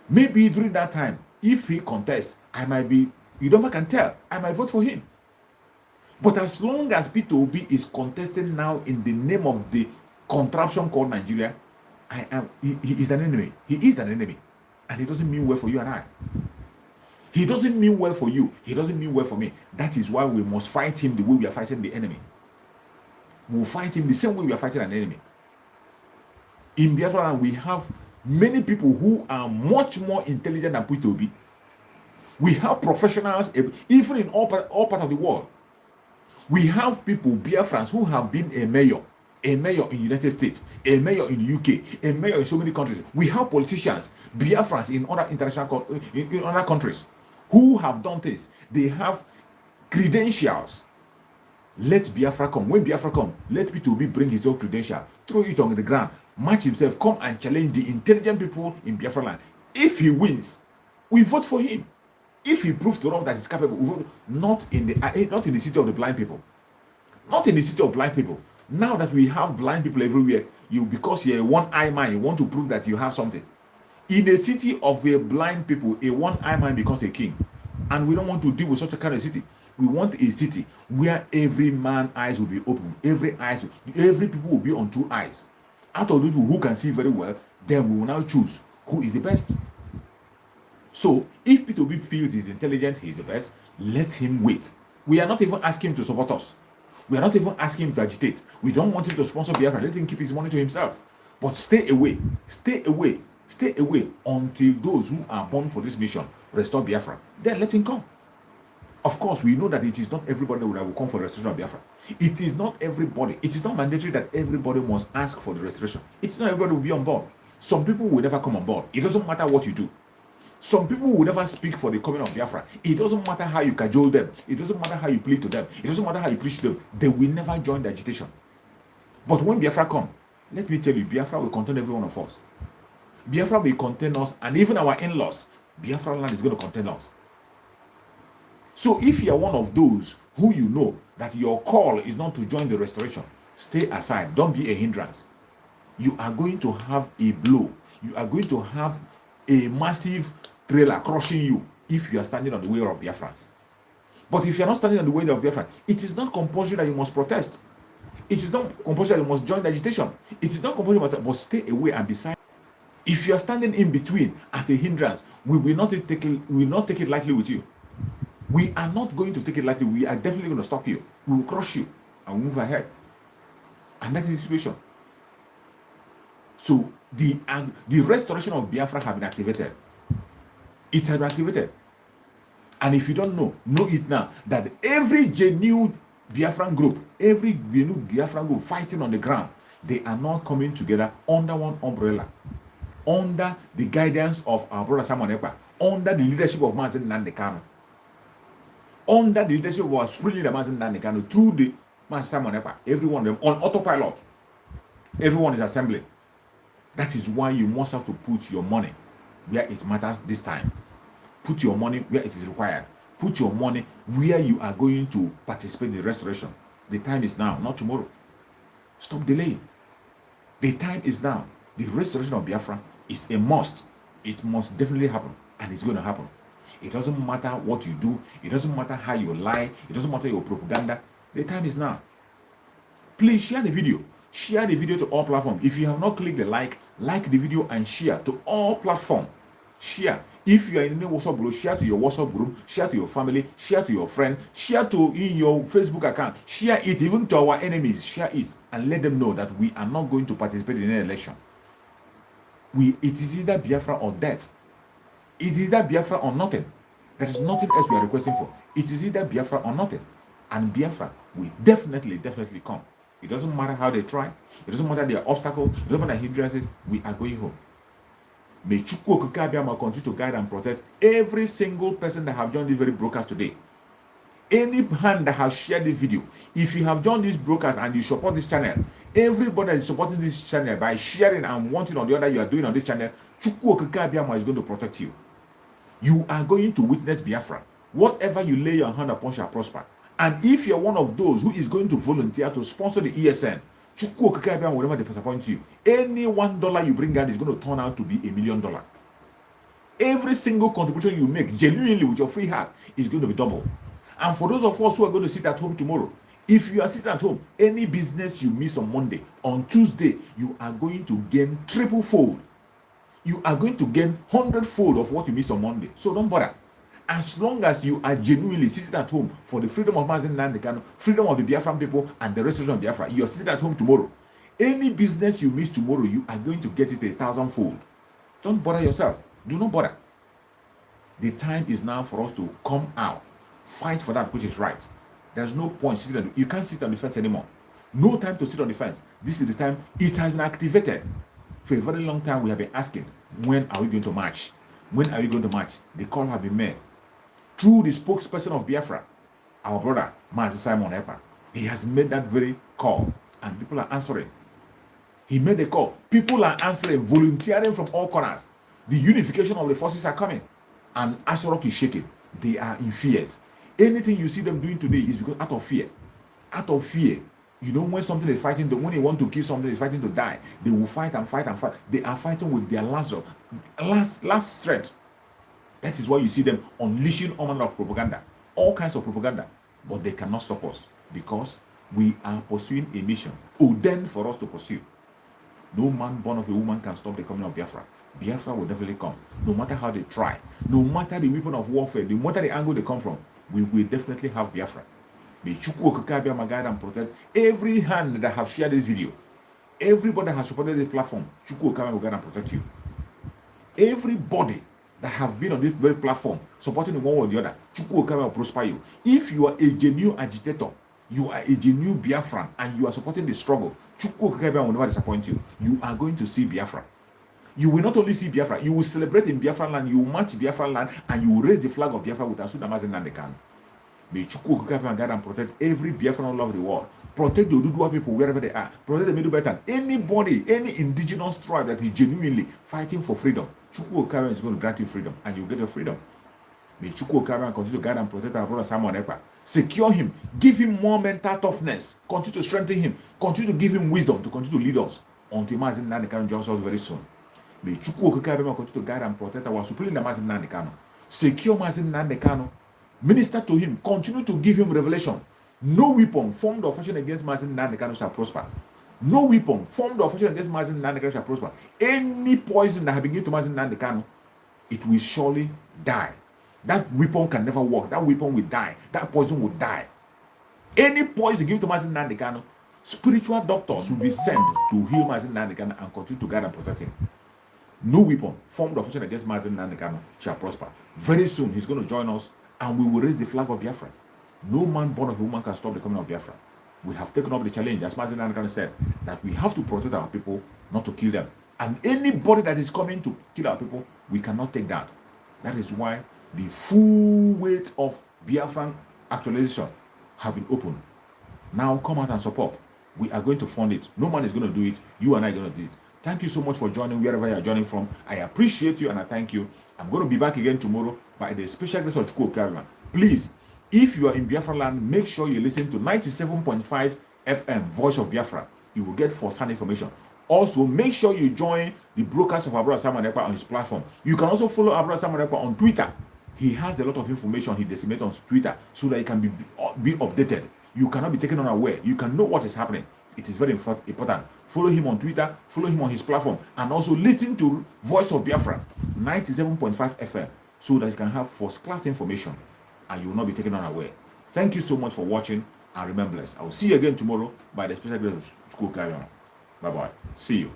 Maybe during that time, if he contests, I might be, you don't can tell, I might vote for him. But as long as P2B is contesting now in the name of the contraption called Nigeria, he is an enemy. He is an enemy. And it doesn't mean well for you and I. He doesn't mean well for you. He doesn't mean well for me. That is why we must fight him the way we are fighting the enemy. We'll fight him the same way we are fighting an enemy. In Biafra, we have many people who are much more intelligent than P2B. We have professionals, even in all part of the world. We have people, Biafrans, who have been a mayor in the United States, a mayor in the UK, a mayor in so many countries. We have politicians, Biafrans in other international in other countries, who have done things. They have credentials. Let Biafra come. When Biafra come, let P2B bring his own credential, throw it on the ground, match himself, come and challenge the intelligent people in Biafra land. If he wins, we vote for him. If he proves to us that he's capable, we vote not in the city of the blind people. Not in the city of blind people. Now that we have blind people everywhere, because you're a one-eye man, you want to prove that you have something. In a city of a blind people, a one-eye man becomes a king. And we don't want to deal with such a kind of city. We want a city where every man's eyes will be open. Every people will be on two eyes. Out of those people who can see very well, then we will now choose who is the best. So, if P2B feels he's intelligent, he's the best, let him wait. We are not even asking him to support us. We are not even asking him to agitate. We don't want him to sponsor Biafra. Let him keep his money to himself. But stay away until those who are born for this mission restore Biafra. Then let him come. Of course, we know that it is not everybody that will come for the restoration of Biafra. It is not everybody. It is not mandatory that everybody must ask for the restoration. It is not everybody will be on board. Some people will never come on board. It doesn't matter what you do. Some people will never speak for the coming of Biafra. It doesn't matter how you cajole them. It doesn't matter how you plead to them. It doesn't matter how you preach to them. They will never join the agitation. But when Biafra comes, let me tell you, Biafra will contain every one of us. Biafra will contain us, and even our in-laws. Biafra land is going to contain us. So if you are one of those who you know that your call is not to join the restoration, stay aside. Don't be a hindrance. You are going to have a blow. You are going to have a massive trailer crushing you if you are standing on the way of Biafrans. But if you are not standing on the way of Biafran, it is not compulsory that you must protest. It is not compulsory that you must join the agitation. It is not compulsory, but stay away and be silent. If you are standing in between as a hindrance, we will not take it lightly with you. We are not going to take it lightly. We are definitely going to stop you. We will crush you and move ahead. And that is the situation. So the restoration of Biafra has been activated. It has been activated. And if you don't know it now, that every genuine Biafran group, every genuine Biafran group fighting on the ground, they are now coming together under one umbrella, under the guidance of our brother Simon Ekpa, under the leadership of Mazen Nandekano, under the leadership of our supreme leader Mazen Nandekano, through the Mazen Simon Ekpa, everyone of them on autopilot. Everyone is assembling. That is why you must have to put your money where it matters this time. Put your money where it is required. Put your money where you are going to participate in the restoration. The time is now, not tomorrow. Stop delaying. The time is now. The restoration of Biafra is a must. It must definitely happen, and it's going to happen. It doesn't matter what you do. It doesn't matter how you lie. It doesn't matter your propaganda. The time is now. Please share the video. Share the video to all platforms. If you have not clicked the like the video and share to all platforms. Share. If you are in the WhatsApp group, share to your WhatsApp group, share to your family, share to your friend, share to in your Facebook account, share it even to our enemies, share it and let them know that we are not going to participate in any election. It is either Biafra or death. It is either Biafra or nothing. There is nothing else we are requesting for. It is either Biafra or nothing. And Biafra will definitely come. It doesn't matter how they try. It doesn't matter their obstacles. It doesn't matter hindrances. We are going home. May Chukwu Okike Abiama continue to guide and protect every single person that have joined this very broadcast today. Any hand that has shared this video, if you have joined this broadcast and you support this channel, everybody that is supporting this channel by sharing and wanting on the other you are doing on this channel, Chukwu Okike Abiama is going to protect you. You are going to witness Biafra. Whatever you lay your hand upon shall prosper. And if you're one of those who is going to volunteer to sponsor the ESN, Chukwu Okike Abiama will never disappoint you. Any $1 you bring out is going to turn out to be $1 million. Every single contribution you make genuinely with your free heart is going to be double. And for those of us who are going to sit at home tomorrow, if you are sitting at home, any business you miss on Monday, on Tuesday, you are going to gain triple fold. You are going to gain 100-fold of what you miss on Monday. So don't bother. As long as you are genuinely sitting at home for the freedom of Mazen Nandekano, freedom of the Biafran people, and the restoration of Biafra, you are sitting at home tomorrow. Any business you miss tomorrow, you are going to get it 1,000-fold. Don't bother yourself. Do not bother. The time is now for us to come out, fight for that which is right. There's no point sitting on you can't sit on the fence anymore. No time to sit on the fence. This is the time. It has been activated. For a very long time, we have been asking, when are we going to march? When are we going to march? The call has been made. Through the spokesperson of Biafra, our brother, Mazi Simon Ekpa. He has made that very call, and people are answering. He made the call. People are answering, volunteering from all corners. The unification of the forces are coming, and Asorock is shaking. They are in fears. Anything you see them doing today is because out of fear. Out of fear. You know, when something is fighting, when they want to kill something, is fighting to die, they will fight and fight and fight. They are fighting with their last strength. That is why you see them unleashing all manner of propaganda, all kinds of propaganda. But they cannot stop us because we are pursuing a mission ordained for us to pursue. No man born of a woman can stop the coming of Biafra. Biafra will definitely come, no matter how they try, no matter the weapon of warfare, no matter the angle they come from. We will definitely have Biafra. May Chukwu Okike Abiama guide and protect every hand that have shared this video. Everybody that has supported this platform, Chukwu Okike Abiama will guide and protect you. Everybody that have been on this very platform, supporting the one or the other, Chukwu Okike Abiama will prosper you. If you are a genuine agitator, you are a genuine Biafran, and you are supporting the struggle, Chukwu Okike Abiama will never disappoint you. You are going to see Biafra. You will not only see Biafra, you will celebrate in Biafran land, you will march Biafran land, and you will raise the flag of Biafra with Asuda Mazen Nandekano. May Chukwu Okike Abiama guide and protect every Biafran all over the world. Protect the Oduduwa people wherever they are. Protect the Middle Belt and anybody, any indigenous tribe that is genuinely fighting for freedom. Chukwu Okike Abiama is going to grant you freedom, and you get your freedom. May Chukwu Okabia continue to guide and protect our brother Samuel Ekpa. Secure him. Give him more mental toughness. Continue to strengthen him. Continue to give him wisdom to continue to lead us until Mazin Nnamdi Kanu joins us very soon. May Chukwu Okabia continue to guide and protect our supreme leader Mazin Nnamdi Kanu. Secure Mazin Nnamdi Kanu. Minister to him. Continue to give him revelation. No weapon formed or fashioned against Mazin Nnamdi Kanu shall prosper. No weapon formed or fashioned against Mazin Nnamdi Kanu shall prosper. Any poison that has been given to Mazin Nnamdi Kanu, it will surely die. That weapon can never work. That weapon will die. That poison will die. Any poison given to Mazin Nnamdi Kanu, spiritual doctors will be sent to heal Mazin Nnamdi Kanu and continue to guide and protect him. No weapon formed or fashioned against Mazin Nnamdi Kanu shall prosper. Very soon he's going to join us and we will raise the flag of Biafra. No man born of a woman can stop the coming of Biafra. We have taken up the challenge, as Mazin Nnamdi Kanu said, that we have to protect our people, not to kill them. And anybody that is coming to kill our people, we cannot take that. That is why the full weight of Biafran actualization have been opened. Now come out and support. We are going to fund it. No man is going to do it. You and I are going to do it. Thank you so much for joining wherever you are joining from. I appreciate you and I thank you. I'm going to be back again tomorrow by the special grace of Chukwu Okabia. Please, if you are in Biafra land, make sure you listen to 97.5 FM, Voice of Biafra. You will get first-hand information. Also, make sure you join the broadcast of our brother Samuel Ekpa on his platform. You can also follow our brother Samuel Ekpa on Twitter. He has a lot of information he disseminates on Twitter so that he can be updated. You cannot be taken unaware. You can know what is happening. It is very important. Follow him on Twitter, follow him on his platform, and also listen to Voice of Biafra, 97.5 FM, so that you can have first-class information and you will not be taken unaware. Thank you so much for watching and remain blessed. I will see you again tomorrow by the special grace of Chukwu Okabia. Bye-bye. See you.